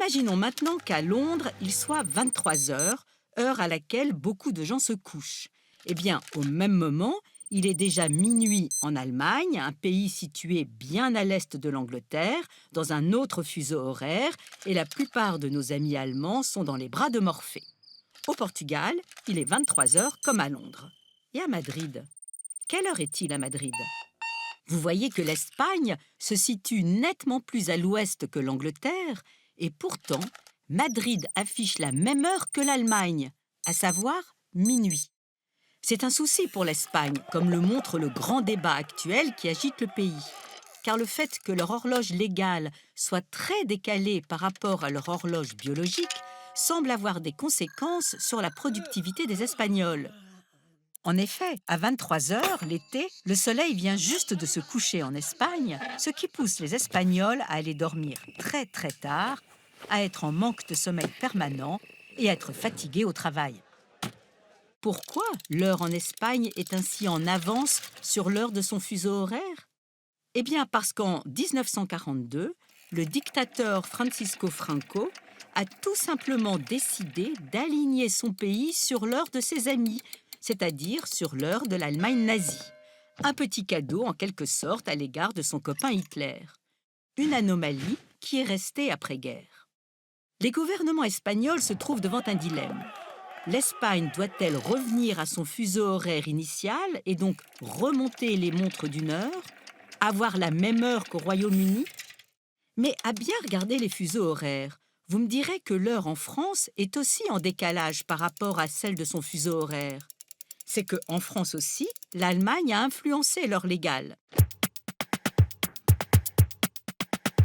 Imaginons maintenant qu'à Londres, il soit 23 heures, heure à laquelle beaucoup de gens se couchent. Eh bien, au même moment, il est déjà minuit en Allemagne, un pays situé bien à l'est de l'Angleterre, dans un autre fuseau horaire, et la plupart de nos amis allemands sont dans les bras de Morphée. Au Portugal, il est 23 heures comme à Londres. Et à Madrid? Quelle heure est-il à Madrid? Vous voyez que l'Espagne se situe nettement plus à l'ouest que l'Angleterre, et pourtant, Madrid affiche la même heure que l'Allemagne, à savoir minuit. C'est un souci pour l'Espagne, comme le montre le grand débat actuel qui agite le pays. Car le fait que leur horloge légale soit très décalée par rapport à leur horloge biologique semble avoir des conséquences sur la productivité des Espagnols. En effet, à 23 heures, l'été, le soleil vient juste de se coucher en Espagne, ce qui pousse les Espagnols à aller dormir très très tard, à être en manque de sommeil permanent et à être fatigués au travail. Pourquoi l'heure en Espagne est ainsi en avance sur l'heure de son fuseau horaire? Eh bien parce qu'en 1942, le dictateur Francisco Franco a tout simplement décidé d'aligner son pays sur l'heure de ses amis, c'est-à-dire sur l'heure de l'Allemagne nazie. Un petit cadeau en quelque sorte à l'égard de son copain Hitler. Une anomalie qui est restée après-guerre. Les gouvernements espagnols se trouvent devant un dilemme. L'Espagne doit-elle revenir à son fuseau horaire initial et donc remonter les montres d'une heure, avoir la même heure qu'au Royaume-Uni? Mais à bien regarder les fuseaux horaires, vous me direz que l'heure en France est aussi en décalage par rapport à celle de son fuseau horaire. C'est qu'en France aussi, l'Allemagne a influencé l'heure légale.